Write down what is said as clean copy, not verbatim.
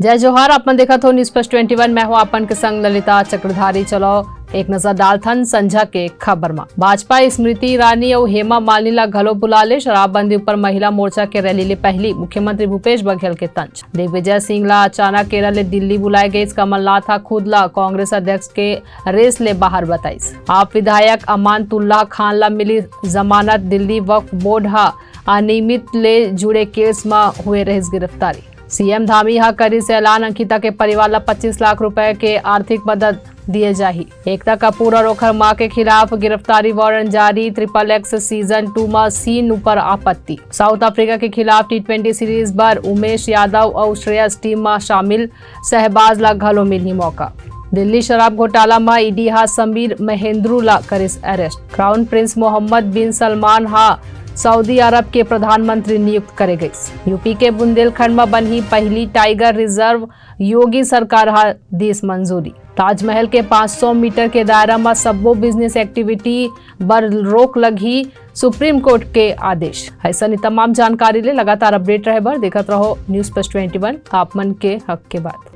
जय जोहार। अपन देखा थो न्यूज प्लस 21 में हो अपन के संग ललिता चक्रधारी। चलो एक नजर डालथन संझा के खबर में। भाजपा स्मृति ईरानी और हेमा मालिनी ला घलो बुला ले। शराबबंदी ऊपर महिला मोर्चा के रैली ले पहली मुख्यमंत्री भूपेश बघेल के तंज। दिग्विजय सिंह ला अचानक केरल ले दिल्ली बुलाए गए। कमलनाथ खुद ला कांग्रेस अध्यक्ष के रेस ले बाहर बताइस। आप विधायक अमानतुल्लाह खान ला मिली जमानत। दिल्ली वक्फ बोर्ड अनियमित ले जुड़े केस में हुए रहिस गिरफ्तारी। सीएम धामी करी से ऐलान। अंकिता के परिवार ला 25 लाख रुपए के आर्थिक मदद दिए जाही। एकता कपूर और ओखर मां के खिलाफ गिरफ्तारी वारंट जारी। XXX सीजन 2 में सीन ऊपर आपत्ति। साउथ अफ्रीका के खिलाफ T20 सीरीज पर उमेश यादव और श्रेयस टीम में शामिल। सहबाज ला घलो मिली मौका। दिल्ली शराब घोटाला में ईडी समीर महेंद्रू ला करिस अरेस्ट। क्राउन प्रिंस मोहम्मद बिन सलमान सऊदी अरब के प्रधानमंत्री नियुक्त करे गए। यूपी के बुंदेलखंड में बनी पहली टाइगर रिजर्व। योगी सरकार देश मंजूरी। ताजमहल के 500 मीटर के दायरा में सबो बिजनेस एक्टिविटी पर रोक लगी। सुप्रीम कोर्ट के आदेश। ऐसा तमाम जानकारी ले लगातार अपडेट रहे बर देखत रहो न्यूज प्लस 21 आप मन के हक के बात।